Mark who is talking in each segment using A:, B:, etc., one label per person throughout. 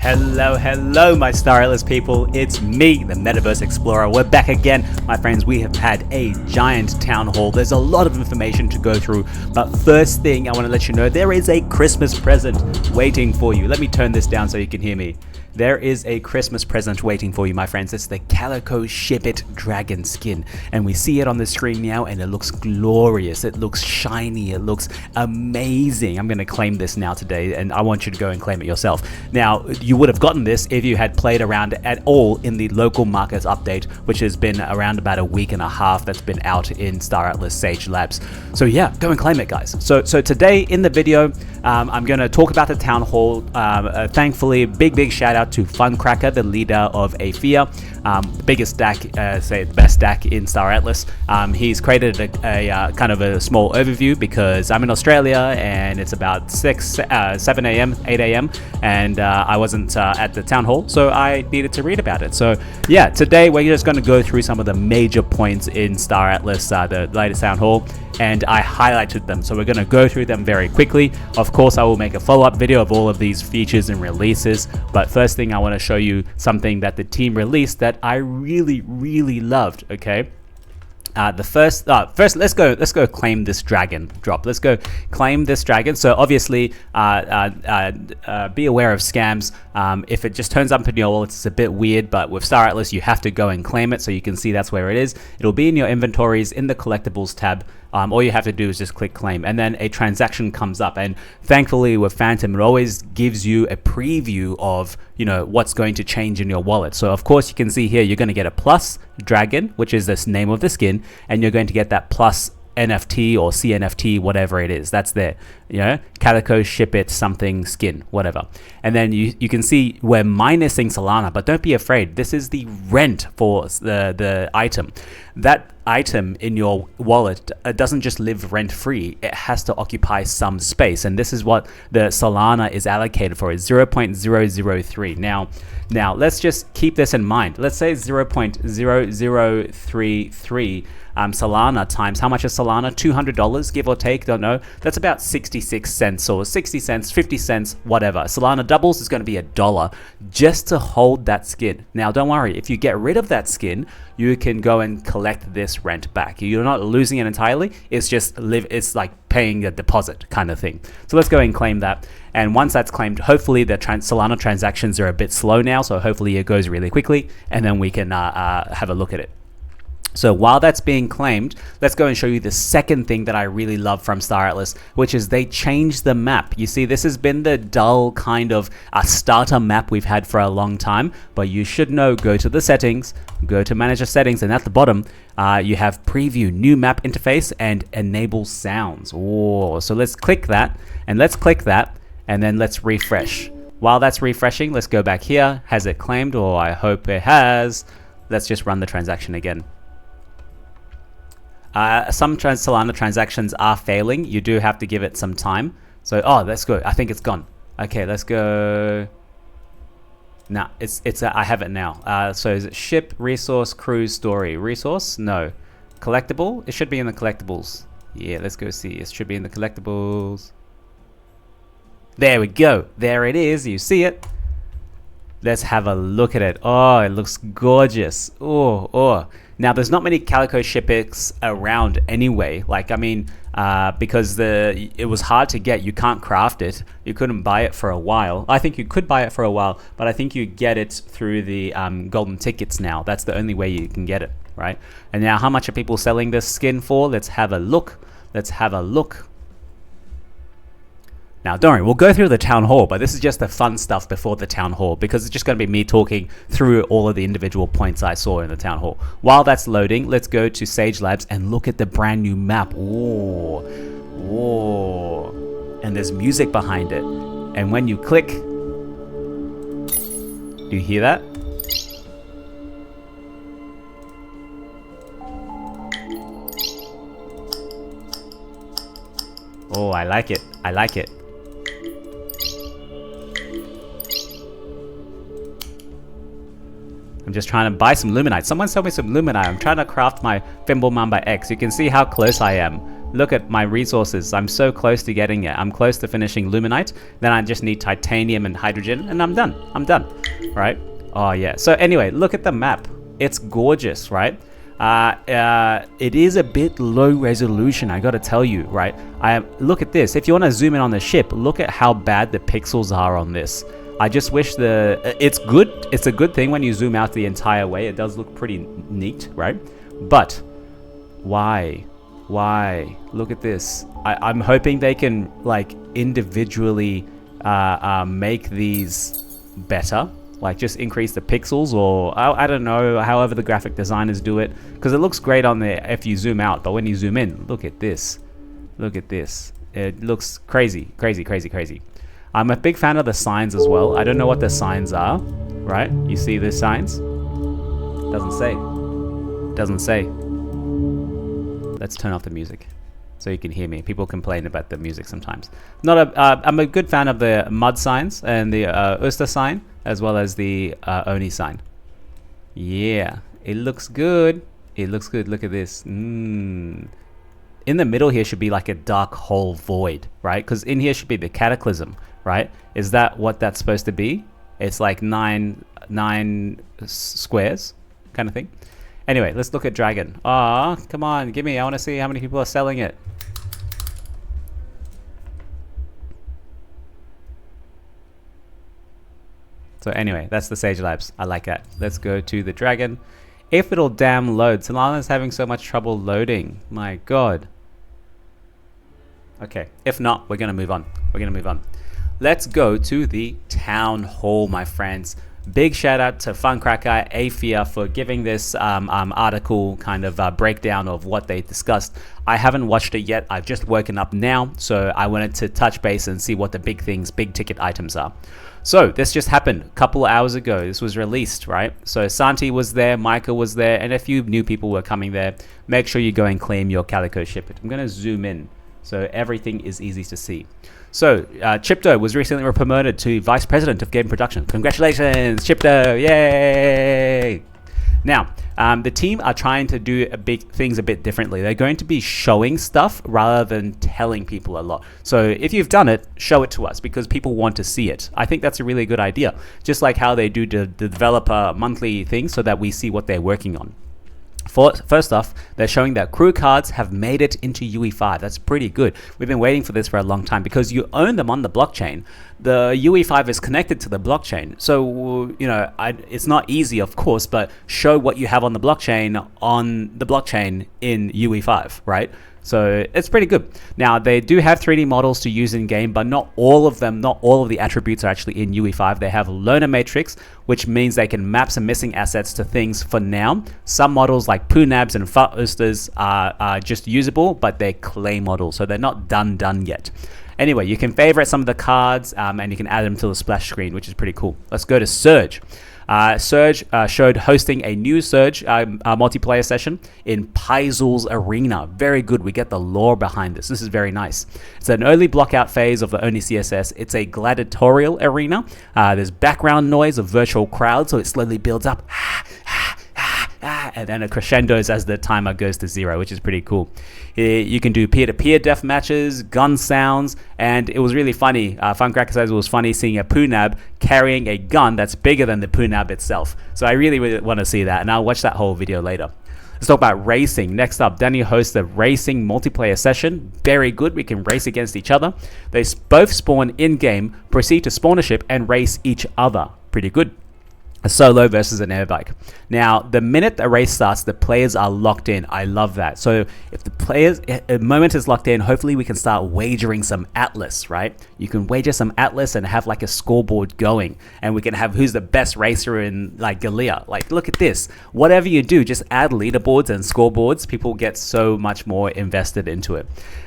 A: Hello, my Star Atlas people. It's me, the MetaVerse Explorer. We're back again. My friends, we have had a giant town hall. There's a lot of information to go through. But first thing, I want to let you know, there is a Christmas present waiting for you. Let me turn this down so you can hear me. There is a Christmas present waiting for you, my friends. It's the Calico Shipit Dragon skin. And we see it on the screen now, and it looks glorious. It looks shiny. It looks amazing. I'm going to claim this now today, and I want you to go and claim it yourself. Now, you would have gotten this if you had played around at all in the local markets update, which has been around about a week and a half that's been out in Star Atlas Sage Labs. So yeah, go and claim it, guys. So today in the video, I'm going to talk about the town hall. Thankfully, big shout out to Funcracker, the leader of AFIA, the biggest stack, the best stack in Star Atlas. He's created a kind of a small overview because I'm in Australia and it's about 7 a.m., 8 a.m. and I wasn't at the town hall, so I needed to read about it. So yeah, today we're just going to go through some of the major points in Star Atlas, the latest town hall, and I highlighted them. So we're going to go through them very quickly. Of course, I will make a follow-up video of all of these features and releases, but first thing I want to show you something that the team released that I really loved. Okay, first let's go claim this dragon drop. Let's go claim this dragon. So obviously be aware of scams. If it just turns up in your wallet, it's a bit weird, but with Star Atlas you have to go and claim it, so you can see that's where it is. It'll be in your inventories in the collectibles tab. All you have to do is just click claim, and then a transaction comes up. And thankfully with Phantom, it always gives you a preview of, you know, what's going to change in your wallet. So of course you can see here you're going to get a plus dragon, which is the name of the skin, and you're going to get that plus NFT or CNFT, whatever it is, that's there, you know, Calico Shipit something skin, whatever. And then you can see we're minusing Solana, but don't be afraid. This is the rent for the item. That item in your wallet doesn't just live rent free. It has to occupy some space, and this is what the Solana is allocated for. It's 0.003. Now let's just keep this in mind. Let's say 0.0033 Solana times, how much is Solana? $200, give or take, don't know. That's about 66 cents or 60 cents, 50 cents, whatever. Solana doubles is going to be $1 just to hold that skin. Now don't worry, if you get rid of that skin, you can go and collect this rent back. You're not losing it entirely. It's just it's like paying a deposit kind of thing. So let's go and claim that. And once that's claimed, hopefully the Solana transactions are a bit slow now, so hopefully it goes really quickly, and then we can have a look at it. So while that's being claimed, let's go and show you the second thing that I really love from Star Atlas, which is they changed the map. You see, this has been the dull kind of a starter map we've had for a long time, but you should know, go to the settings, go to manager settings, and at the bottom, you have preview, new map interface, and enable sounds. Oh, so let's click that, and then let's refresh. While that's refreshing, let's go back here. Has it claimed? Oh, I hope it has. Let's just run the transaction again. Some Solana transactions are failing. You do have to give it some time. So, oh, that's good. I think it's gone. Okay, let's go. Nah, I have it now. So is it ship, resource, cruise, story? Resource? No. Collectible? It should be in the collectibles. Yeah, let's go see. It should be in the collectibles. There we go. There it is. You see it. Let's have a look at it. Oh, it looks gorgeous. Oh. Now, there's not many Calico Shipits around anyway. Like, I mean, because it was hard to get. You can't craft it. You couldn't buy it for a while. I think you could buy it for a while, but I think you get it through the golden tickets now. That's the only way you can get it, right? And now, how much are people selling this skin for? Let's have a look. Now, don't worry, we'll go through the town hall, but this is just the fun stuff before the town hall, because it's just going to be me talking through all of the individual points I saw in the town hall. While that's loading, let's go to Sage Labs and look at the brand new map. Whoa. And there's music behind it. And when you click, do you hear that? Oh, I like it. I'm just trying to buy some Luminite. Someone sell me some Luminite. I'm trying to craft my Thimble Mamba X. You can see how close I am Look at my resources. I'm so close to getting it. I'm close to finishing Luminite. Then I just need titanium and hydrogen, and I'm done. I'm done, right? Oh yeah. So anyway, look at the map. It's gorgeous, right? It is a bit low resolution, I gotta tell you, right? Look at this. If you want to zoom in on the ship, look at how bad the pixels are on this. I just wish it's good. It's a good thing when you zoom out the entire way. It does look pretty neat, right? But why? Look at this. I'm hoping they can like individually make these better. Like just increase the pixels, or I don't know, however the graphic designers do it, because it looks great on there if you zoom out, but when you zoom in, look at this. It looks crazy. I'm a big fan of the signs as well. I don't know what the signs are, right? You see the signs? Doesn't say. Let's turn off the music so you can hear me. People complain about the music sometimes. I'm a good fan of the mud signs and the Uster sign, as well as the Oni sign. Yeah, it looks good. Look at this. In the middle here should be like a dark hole void, right? Because in here should be the cataclysm, right? Is that what that's supposed to be? It's like nine squares kind of thing. Anyway, let's look at Dragon. Come on, give me. I want to see how many people are selling it. So anyway, that's the Sage Labs. I like that. Let's go to the Dragon. If it'll damn load. Solana's having so much trouble loading. My God. Okay, if not, we're going to move on. Let's go to the Town Hall, my friends. Big shout out to Funcracker, Afia, for giving this article kind of breakdown of what they discussed. I haven't watched it yet. I've just woken up now, so I wanted to touch base and see what the big ticket items are. So this just happened a couple of hours ago. This was released, right? So Santi was there, Micah was there, and a few new people were coming there. Make sure you go and claim your Calico Shipit. I'm going to zoom in so everything is easy to see. So Chipto was recently promoted to Vice President of Game Production. Congratulations, Chipto! Yay! Now, the team are trying to do things a bit differently. They're going to be showing stuff rather than telling people a lot. So if you've done it, show it to us because people want to see it. I think that's a really good idea. Just like how they do the developer monthly thing so that we see what they're working on. First off, they're showing that crew cards have made it into UE5. That's pretty good. We've been waiting for this for a long time because you own them on the blockchain. The UE5 is connected to the blockchain. So, it's not easy, of course, but show what you have on the blockchain in UE5, right? So it's pretty good. Now, they do have 3D models to use in game, but not all of the attributes are actually in UE5. They have Loaner Matrix, which means they can map some missing assets to things for now. Some models like Poonabs and Fat Oysters are just usable, but they're clay models, so they're not done yet. Anyway, you can favorite some of the cards and you can add them to the splash screen, which is pretty cool. Let's go to Surge. Surge showed hosting a new Surge multiplayer session in Paizel's Arena. Very good. We get the lore behind this. This is very nice. It's an early blockout phase of the Oni CSS. It's a gladiatorial arena. There's background noise of virtual crowd, so it slowly builds up. And then it crescendos as the timer goes to 0, which is pretty cool. You can do peer-to-peer death matches, gun sounds, and it was really funny. Funcracker says it was funny seeing a Poonab carrying a gun that's bigger than the Poonab itself. So I really want to see that, and I'll watch that whole video later. Let's talk about racing. Next up, Danny hosts a racing multiplayer session. Very good. We can race against each other. They both spawn in-game, proceed to spawn a ship, and race each other. Pretty good. A solo versus an airbike. Now, the minute the race starts, the players are locked in. I love that. So if the moment is locked in, hopefully we can start wagering some Atlas, right? You can wager some Atlas and have like a scoreboard going, and we can have who's the best racer in like Galea. Like, look at this. Whatever you do, just add leaderboards and scoreboards. People get so much more invested into it.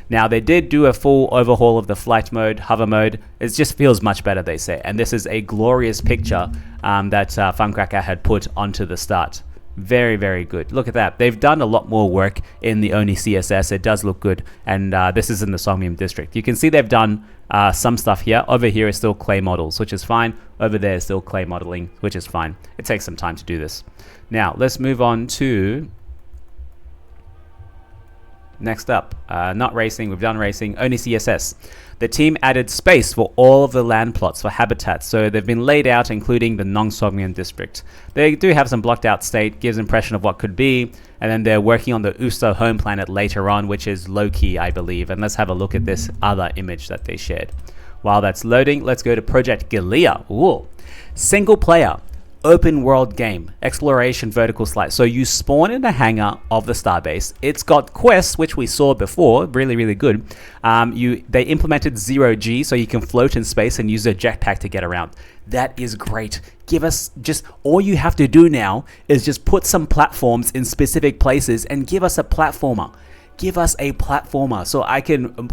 A: Now, they did do a full overhaul of the flight mode, hover mode. It just feels much better, they say. And this is a glorious picture that Funcracker had put onto the start. Very, very good. Look at that. They've done a lot more work in the Oni CSS. It does look good. And this is in the Songmium district. You can see they've done some stuff here. Over here is still clay models, which is fine. Over there is still clay modeling, which is fine. It takes some time to do this. Now, let's move on to Next up, not racing, we've done racing, only CSS. The team added space for all of the land plots for habitats, so they've been laid out, including the Nongsongmian district. They do have some blocked out state, gives impression of what could be, and then they're working on the Uso home planet later on, which is Loki, I believe. And let's have a look at this other image that they shared. While that's loading, let's go to Project Galea. Ooh. Single player, open world game, exploration, vertical slice. So you spawn in the hangar of the starbase. It's got quests, which we saw before, really good. They implemented 0G, so you can float in space and use a jetpack to get around. That is great. Give us just, all you have to do now is just put some platforms in specific places and give us a platformer. Give us a platformer so I can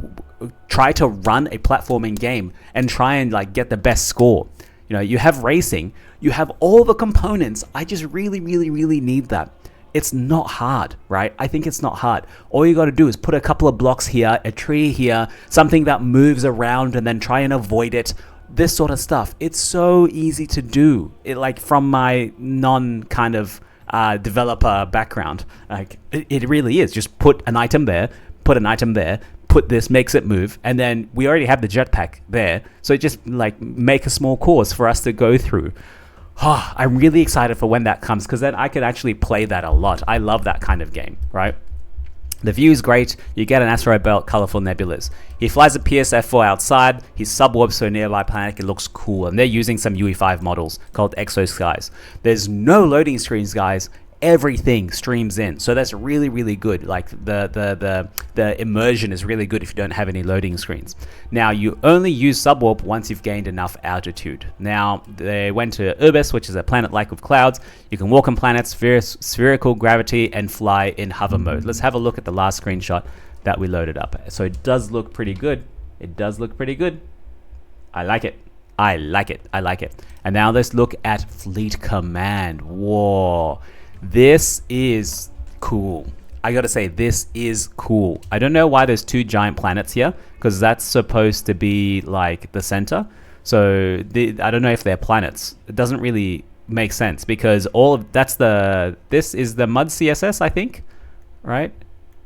A: try to run a platforming game and try and like get the best score. You know, you have racing, you have all the components. I just really need that. It's not hard, right? I think it's not hard. All you got to do is put a couple of blocks here, a tree here, something that moves around, and then try and avoid it. This sort of stuff. It's so easy to do. It, like, from my non kind of developer background, like it really is. Just put an item there, put an item there, put this, makes it move, and then we already have the jetpack there, so just like make a small course for us to go through. I'm really excited for when that comes, because then I could actually play that a lot. I love that kind of game, right? The view is great. You get an asteroid belt, colorful nebulas. He flies a PSF-4 outside. He subwarps to a nearby planet. It looks cool, and they're using some UE5 models called Exo Skies. There's no loading screens, guys. Everything streams in, so that's really good. Like the immersion is really good if you don't have any loading screens. Now you only use subwarp once you've gained enough altitude. Now they went to Urbis, which is a planet like with clouds. You can walk on planets, spherical gravity, and fly in hover mode. Let's have a look at the last screenshot that we loaded up. So it does look pretty good. I like it. And now let's look at Fleet Command. Whoa. This is cool. I gotta say, this is cool. I don't know why there's two giant planets here, because that's supposed to be like the center. So I don't know if they're planets. It doesn't really make sense, because this is the mud CSS, I think, right?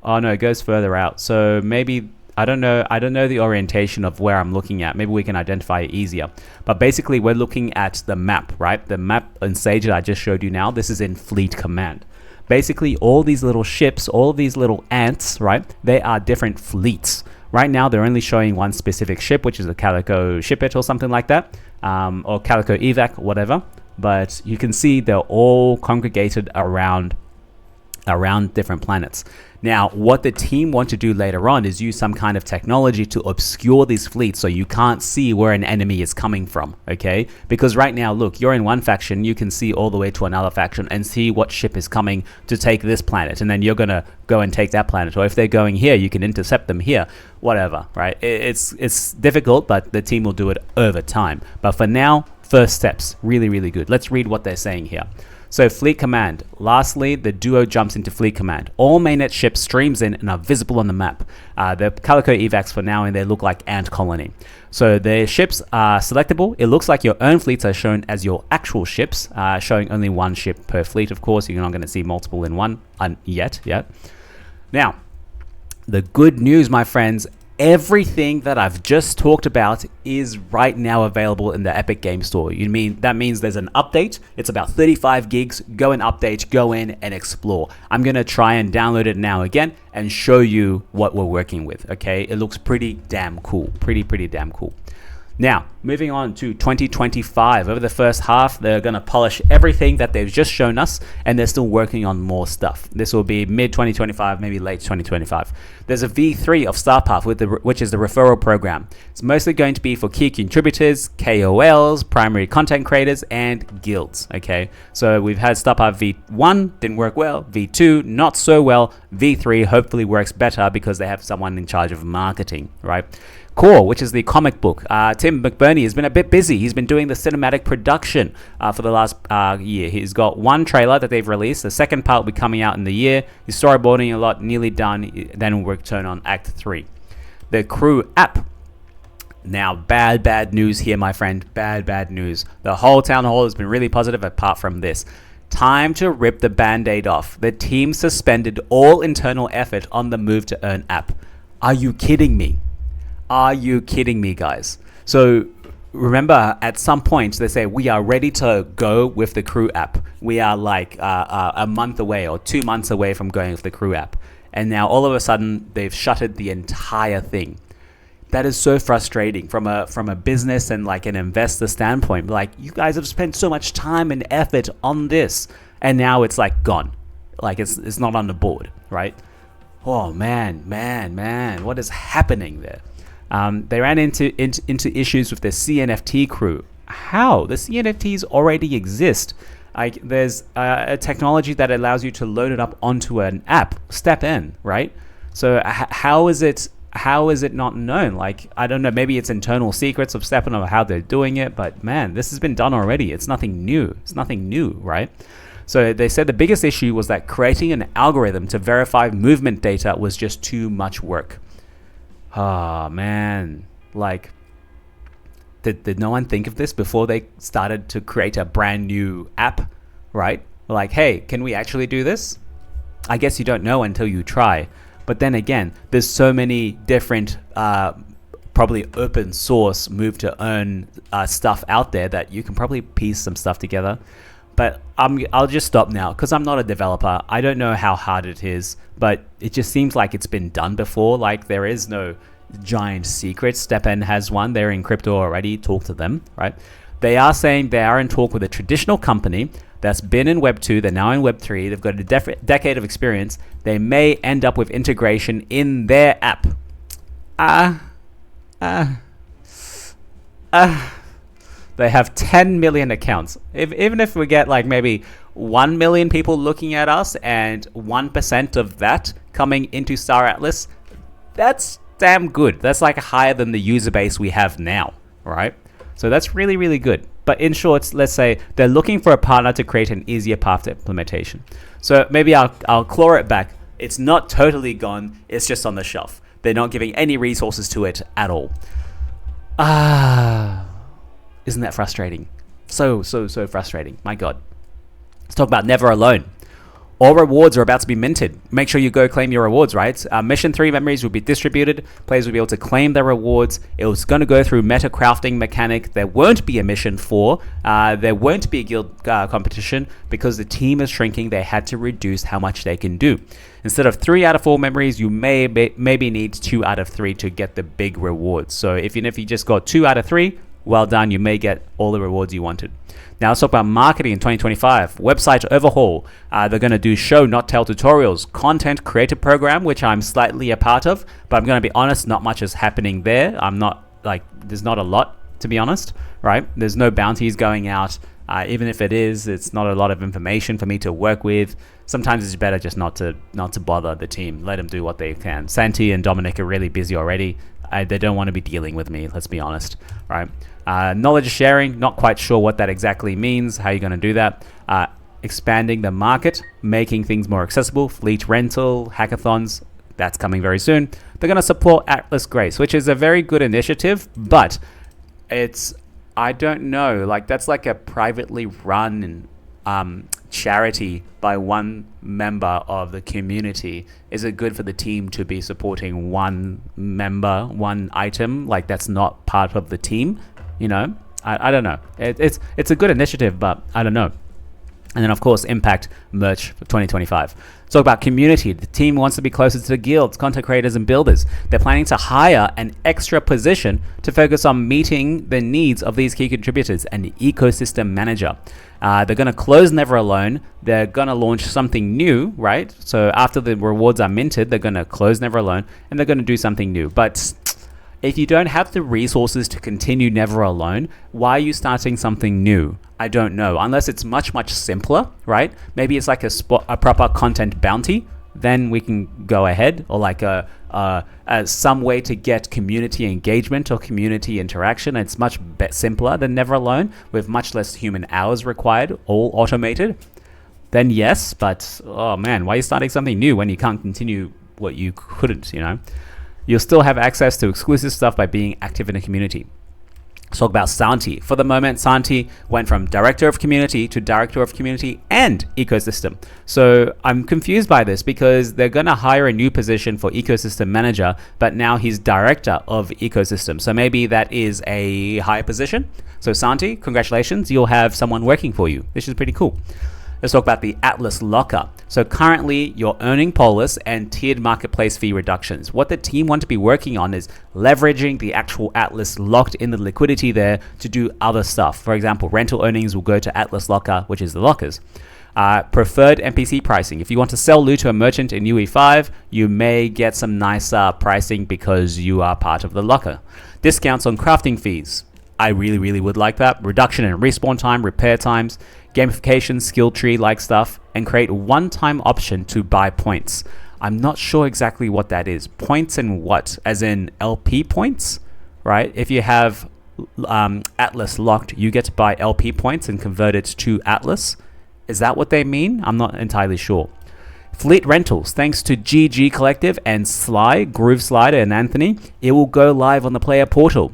A: Oh no, it goes further out. So maybe, I don't know the orientation of where I'm looking at. Maybe we can identify it easier. But basically, we're looking at the map, right? The map in Sage that I just showed you now, this is in Fleet Command. Basically, all these little ships, all of these little ants, right? They are different fleets. Right now, they're only showing one specific ship, which is a Calico Shipit or something like that, or Calico Evac, whatever. But you can see they're all congregated around different planets. Now, what the team want to do later on is use some kind of technology to obscure these fleets so you can't see where an enemy is coming from, okay? Because right now, look, you're in one faction, you can see all the way to another faction and see what ship is coming to take this planet, and then you're gonna go and take that planet. Or if they're going here, you can intercept them here, whatever, right? It's difficult, but the team will do it over time. But for now, first steps, really good. Let's read what they're saying here. So Fleet Command. Lastly, the duo jumps into Fleet Command. All mainnet ships streams in and are visible on the map. The Calico Evacs for now, and they look like ant colony. So the ships are selectable. It looks like your own fleets are shown as your actual ships, showing only one ship per fleet. Of course, you're not going to see multiple in one yet. Now, the good news, my friends, everything that I've just talked about is right now available in the Epic Game Store. That means there's an update. It's about 35 gigs. Go and update, go in and explore. I'm going to try and download it now again and show you what we're working with, okay? It looks pretty damn cool. Pretty damn cool. Now, moving on to 2025. Over the first half, they're going to polish everything that they've just shown us, and they're still working on more stuff. This will be mid-2025, maybe late 2025. There's a V3 of StarPath, which is the referral program. It's mostly going to be for key contributors, KOLs, primary content creators, and guilds, okay? So we've had StarPath V1, didn't work well. V2, not so well. V3 hopefully works better because they have someone in charge of marketing, right? Core, which is the comic book. Tim McBurney has been a bit busy. He's been doing the cinematic production for the last year. He's got one trailer that they've released. The second part will be coming out in the year. He's storyboarding a lot, nearly done. Then we'll return on Act 3. The Crew app. Now, bad news here, my friend. Bad news. The whole town hall has been really positive apart from this. Time to rip the band-aid off. The team suspended all internal effort on the move to earn app. Are you kidding me? Are you kidding me, guys? So remember, at some point they say we are ready to go with the crew app. We are like a month away or 2 months away from going with the crew app. And now all of a sudden they've shuttered the entire thing. That is so frustrating from a business and like an investor standpoint. Like, you guys have spent so much time and effort on this, and now it's like gone. Like it's not on the board, right? Oh man, what is happening there? They ran into issues with the CNFT crew. How? The CNFTs already exist. Like, there's a technology that allows you to load it up onto an app. Step in, right? So how is it not known? Like, I don't know, maybe it's internal secrets of STEPN or how they're doing it, but man, this has been done already. It's nothing new. Right? So they said the biggest issue was that creating an algorithm to verify movement data was just too much work. Ah, man. Like, did no one think of this before they started to create a brand new app, right? Like, hey, can we actually do this? I guess you don't know until you try. But then again, there's so many different, probably open source move to earn stuff out there that you can probably piece some stuff together. But I'll just stop now because I'm not a developer. I don't know how hard it is, but it just seems like it's been done before. Like, there is no giant secret. STEPN has one. They're in crypto already. Talk to them, right? They are saying they are in talk with a traditional company that's been in Web 2, they're now in Web 3, they've got a decade of experience. They may end up with integration in their app. They have 10 million accounts. Even if we get like maybe 1 million people looking at us and 1% of that coming into staratlas, that's damn good. That's like higher than the user base we have now, right? So that's really, really good. But in short, let's say they're looking for a partner to create an easier path to implementation. So maybe I'll claw it back. It's not totally gone. It's just on the shelf. They're not giving any resources to it at all. Isn't that frustrating? So frustrating. My God. Let's talk about Never Alone. All rewards are about to be minted. Make sure you go claim your rewards, right? Mission 3 memories will be distributed. Players will be able to claim their rewards. It was going to go through meta crafting mechanic. There won't be a mission 4. There won't be a guild competition because the team is shrinking. They had to reduce how much they can do. Instead of 3 out of 4 memories, you maybe need 2 out of 3 to get the big rewards. So if you just got 2 out of 3, well done. You may get all the rewards you wanted. Now let's talk about marketing in 2025. Website overhaul. They're going to do show, not tell tutorials. Content creator program, which I'm slightly a part of, but I'm going to be honest, not much is happening there. There's not a lot, to be honest, right? There's no bounties going out. Even if it is, it's not a lot of information for me to work with. Sometimes it's better just not to bother the team. Let them do what they can. Santi and Dominic are really busy already. They don't want to be dealing with me, let's be honest, right? Knowledge sharing, not quite sure what that exactly means, how you're going to do that. Expanding the market, making things more accessible, fleet rental, hackathons, that's coming very soon. They're going to support Atlas Grace, which is a very good initiative, but I don't know, like that's like a privately run charity by one member of the community. Is it good for the team to be supporting one member, one item, like that's not part of the team? You know, I don't know. It's a good initiative, but I don't know. And then, of course, impact merch for 2025. Talk about community. The team wants to be closer to the guilds, content creators, and builders. They're planning to hire an extra position to focus on meeting the needs of these key contributors and the ecosystem manager. They're going to close Never Alone. They're going to launch something new, right? So after the rewards are minted, they're going to close Never Alone, and they're going to do something new. But if you don't have the resources to continue Never Alone, why are you starting something new? I don't know. Unless it's much, much simpler, right? Maybe it's like a proper content bounty. Then we can go ahead, or like some way to get community engagement or community interaction. It's much simpler than Never Alone, with much less human hours required, all automated. Then yes, but oh man, why are you starting something new when you can't continue what you couldn't, you know? You'll still have access to exclusive stuff by being active in a community. Let's talk about Santi. For the moment, Santi went from Director of Community to Director of Community and Ecosystem. So I'm confused by this because they're going to hire a new position for Ecosystem Manager, but now he's Director of Ecosystem. So maybe that is a higher position. So Santi, congratulations. You'll have someone working for you. This is pretty cool. Let's talk about the Atlas Locker. So currently you're earning polis and tiered marketplace fee reductions. What the team want to be working on is leveraging the actual Atlas locked in the liquidity there to do other stuff. For example, rental earnings will go to Atlas Locker, which is the lockers. Preferred NPC pricing. If you want to sell loot to a merchant in UE5, you may get some nice pricing because you are part of the locker. Discounts on crafting fees. I really would like that. Reduction in respawn time, repair times, gamification, skill tree like stuff, and create a one-time option to buy points. I'm not sure exactly what that is. Points and what? As in LP points, right? If you have Atlas locked, you get to buy LP points and convert it to Atlas. Is that what they mean? I'm not entirely sure. Fleet rentals, thanks to GG Collective and Sly, Groove Slider and Anthony, it will go live on the player portal.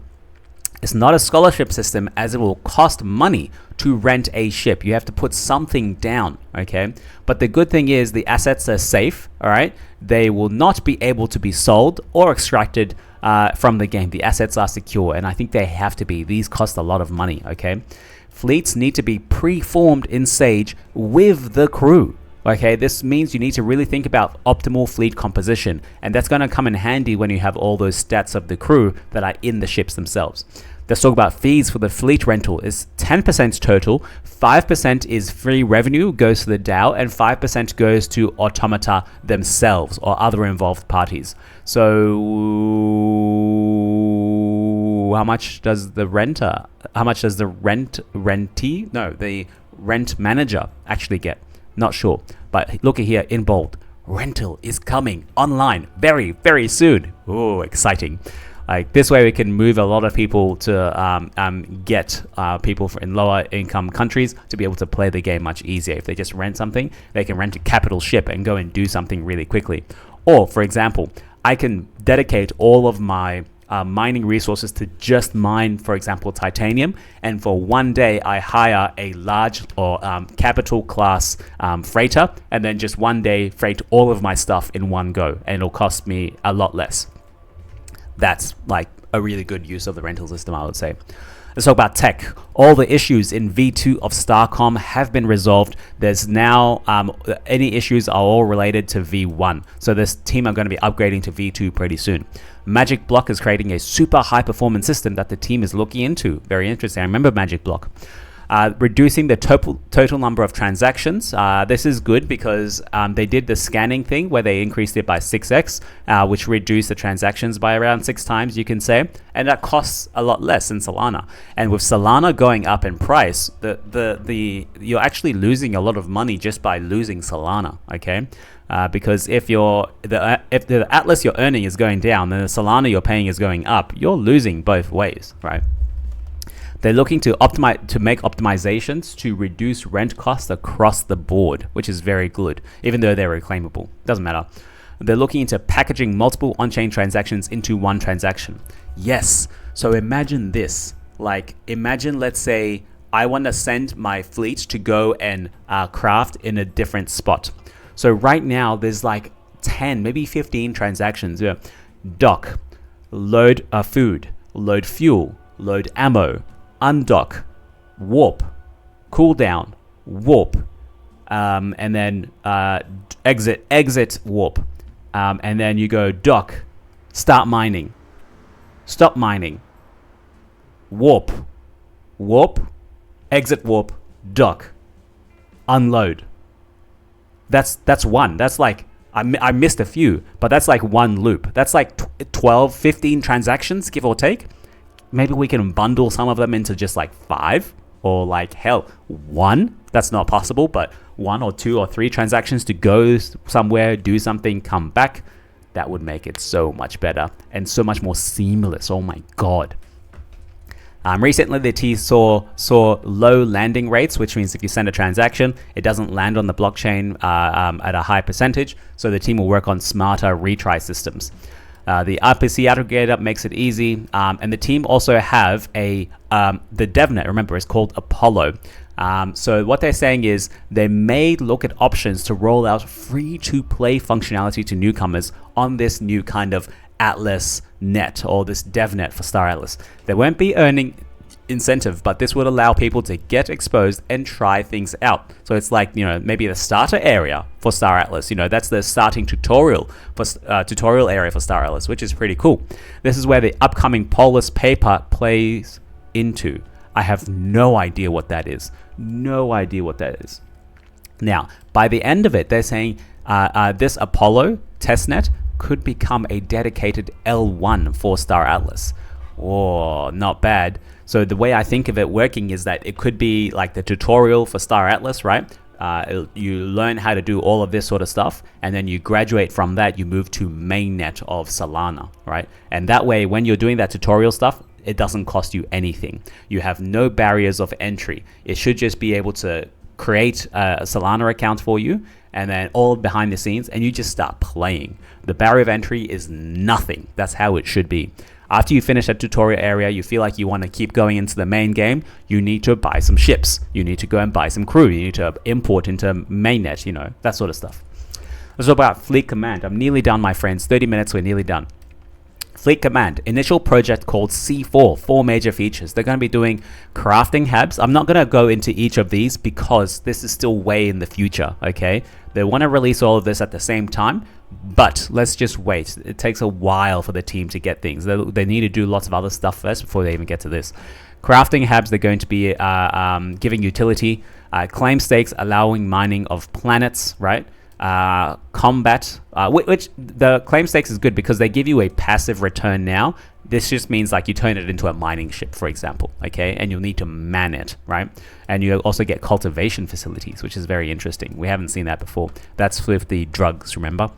A: It's not a scholarship system as it will cost money to rent a ship. You have to put something down, okay? But the good thing is the assets are safe, all right? They will not be able to be sold or extracted from the game. The assets are secure, and I think they have to be. These cost a lot of money, okay? Fleets need to be pre-formed in Sage with the crew. Okay, this means you need to really think about optimal fleet composition, and that's going to come in handy when you have all those stats of the crew that are in the ships themselves. Let's talk about fees for the fleet rental. Is 10% total, 5% is free revenue, goes to the DAO, and 5% goes to Automata themselves or other involved parties. So how much does the rent manager actually get? Not sure, but look at here in bold. Rental is coming online very soon. Oh, exciting. Like this way we can move a lot of people to get people in lower income countries to be able to play the game much easier. If they just rent something, they can rent a capital ship and go and do something really quickly. Or for example, I can dedicate all of my mining resources to just mine, for example, titanium, and for one day I hire a large or capital class freighter, and then just one day freight all of my stuff in one go, and it'll cost me a lot less. That's like a really good use of the rental system, I would say. Let's talk about tech. All the issues in V2 of Starcom have been resolved. There's now any issues are all related to V1. So this team are going to be upgrading to V2 pretty soon. Magic Block is creating a super high performance system that the team is looking into. Very interesting. I remember Magic Block. Reducing the total number of transactions. This is good because they did the scanning thing where they increased it by 6x, which reduced the transactions by around 6 times, you can say, and that costs a lot less than Solana. And with Solana going up in price, you're actually losing a lot of money just by losing Solana, okay? Because if the Atlas you're earning is going down, then the Solana you're paying is going up, you're losing both ways, right? They're looking to make optimizations to reduce rent costs across the board, which is very good, even though they're reclaimable. Doesn't matter. They're looking into packaging multiple on-chain transactions into one transaction. Yes. So imagine this. Like, imagine, let's say, I want to send my fleet to go and craft in a different spot. So right now, there's like 10, maybe 15 transactions. Yeah. Dock, load food, load fuel, load ammo, undock, warp, cooldown, warp, and then exit warp, and then you go dock, start mining, stop mining, warp, exit warp, dock, unload. That's one. That's like I missed a few, but that's like one loop. That's like 12, 15 transactions, give or take. Maybe we can bundle some of them into just like 5 or like hell 1. That's not possible, but 1 or 2 or 3 transactions to go somewhere, do something, come back. That would make it so much better and so much more seamless. Oh my god. Recently, the team saw low landing rates, which means if you send a transaction, it doesn't land on the blockchain at a high percentage. So the team will work on smarter retry systems. The RPC aggregator makes it easy, and the team also have the DevNet. Remember, it's called Apollo. So what they're saying is they may look at options to roll out free-to-play functionality to newcomers on this new kind of Atlas net, or this DevNet for Star Atlas. They won't be earning incentive, but this would allow people to get exposed and try things out. So it's like, maybe the starter area for Star Atlas. That's the starting tutorial area for Star Atlas, which is pretty cool. This is where the upcoming Polis paper plays into. I have no idea what that is. No idea what that is. Now, by the end of it, they're saying this Apollo testnet could become a dedicated L1 for Star Atlas. Oh, not bad. So the way I think of it working is that it could be like the tutorial for Star Atlas, right? You learn how to do all of this sort of stuff, and then you graduate from that, you move to mainnet of Solana, right? And that way, when you're doing that tutorial stuff, it doesn't cost you anything. You have no barriers of entry. It should just be able to create a Solana account for you, and then all behind the scenes, and you just start playing. The barrier of entry is nothing. That's how it should be. After you finish that tutorial area, you feel like you want to keep going into the main game, you need to buy some ships. You need to go and buy some crew. You need to import into mainnet, that sort of stuff. Let's talk about Fleet Command. I'm nearly done, my friends. 30 minutes, we're nearly done. Fleet Command, initial project called C4, 4 major features. They're going to be doing crafting hubs. I'm not going to go into each of these because this is still way in the future, okay? They want to release all of this at the same time, but let's just wait. It takes a while for the team to get things. They need to do lots of other stuff first before they even get to this. Crafting hubs, they're going to be giving utility. Claim stakes, allowing mining of planets, right? Combat, which the claim stakes is good because they give you a passive return now. This just means like you turn it into a mining ship, for example, okay? And you'll need to man it, right? And you also get cultivation facilities, which is very interesting. We haven't seen that before. That's with the drugs, remember?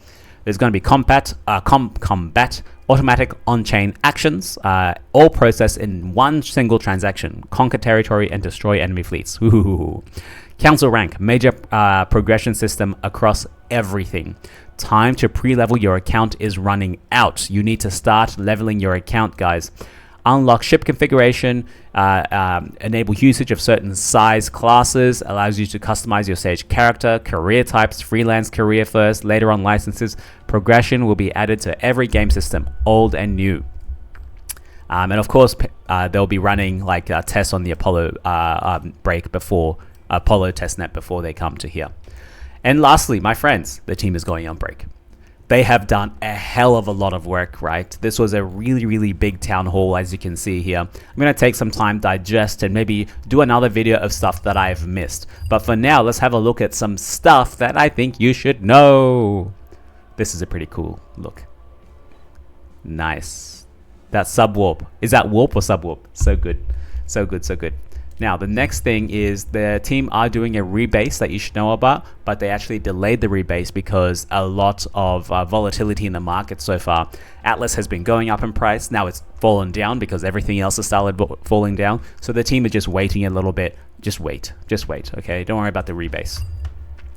A: There's going to be combat, automatic on-chain actions, all processed in one single transaction. Conquer territory and destroy enemy fleets. Ooh. Council rank, major progression system across everything. Time to pre-level your account is running out. You need to start leveling your account, guys. Unlock ship configuration, enable usage of certain size classes, allows you to customize your stage character, career types, freelance career first, later on licenses. Progression will be added to every game system, old and new. And of course, they'll be running like tests on the Apollo break before Apollo testnet before they come to here. And lastly, my friends, the team is going on break. They have done a hell of a lot of work, right? This was a really, really big town hall, as you can see here. I'm going to take some time, digest, and maybe do another video of stuff that I've missed. But for now, let's have a look at some stuff that I think you should know. This is a pretty cool look. Nice. That subwarp. Is that warp or subwarp? So good. So good, so good. Now, the next thing is the team are doing a rebase that you should know about, but they actually delayed the rebase because a lot of volatility in the market so far. Atlas has been going up in price. Now it's fallen down because everything else has started falling down. So the team is just waiting a little bit. Just wait, okay? Don't worry about the rebase.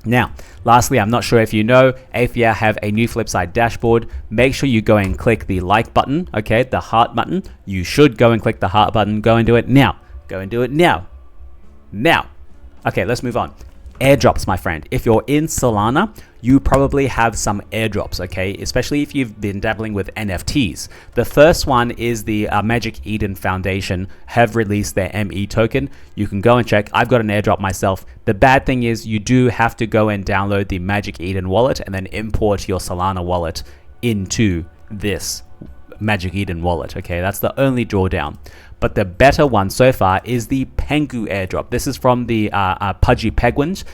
A: Now, lastly, I'm not sure if you know, Athia have a new Flipside dashboard. Make sure you go and click the like button, okay? The heart button. You should go and click the heart button. Go and do it now. Go and do it now. Now. Okay, let's move on. Airdrops, my friend. If you're in Solana, you probably have some airdrops, okay? Especially if you've been dabbling with NFTs. The first one is the Magic Eden Foundation have released their ME token. You can go and check. I've got an airdrop myself. The bad thing is you do have to go and download the Magic Eden wallet and then import your Solana wallet into this Magic Eden wallet, okay? That's the only drawdown. But the better one so far is the Pengu airdrop. This is from the Pudgy Penguins.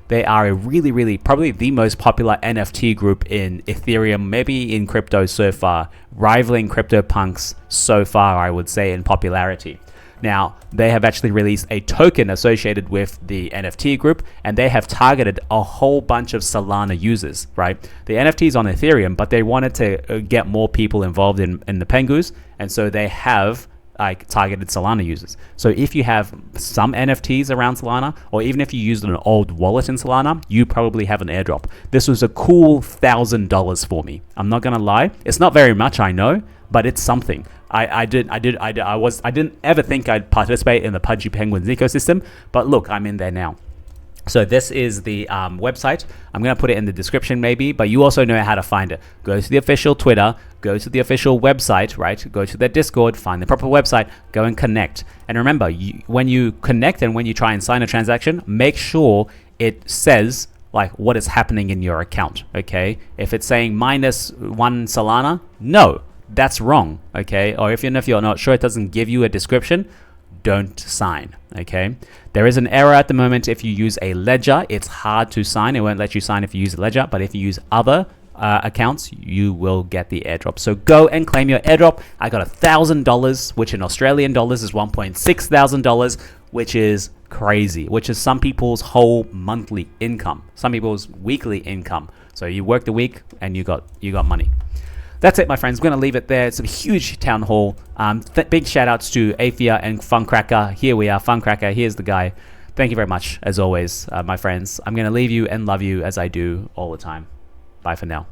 A: They are a really, probably the most popular NFT group in Ethereum, maybe in crypto so far, rivaling CryptoPunks so far, I would say, in popularity. Now, they have actually released a token associated with the NFT group, and they have targeted a whole bunch of Solana users, right? The NFT is on Ethereum, but they wanted to get more people involved in the Pengus, and so they have like targeted Solana users. So if you have some NFTs around Solana, or even if you used an old wallet in Solana, you probably have an airdrop. This was a cool $1,000 for me. I'm not gonna lie, it's not very much, I know, but it's something. I didn't ever think I'd participate in the Pudgy Penguins ecosystem, but look, I'm in there now. So this is the website. I'm going to put it in the description maybe, but you also know how to find it. Go to the official Twitter, go to the official website, right? Go to their Discord, find the proper website, go and connect. And remember, when you connect and when you try and sign a transaction, make sure it says like what is happening in your account, okay? If it's saying -1 Solana, no, that's wrong, okay? Or if you're not sure, it doesn't give you a description, don't sign, okay? There is an error at the moment if you use a ledger. It's hard to sign. It won't let you sign if you use a ledger, but if you use other accounts, you will get the airdrop. So go and claim your airdrop. I got $1,000, which in Australian dollars is $1.6 thousand, which is crazy, which is some people's whole monthly income, some people's weekly income. So you work the week and you got money. That's it, my friends. I'm going to leave it there. It's a huge town hall. Big shout outs to Athia and Funcracker. Here we are, Funcracker. Here's the guy. Thank you very much, as always, my friends. I'm going to leave you and love you as I do all the time. Bye for now.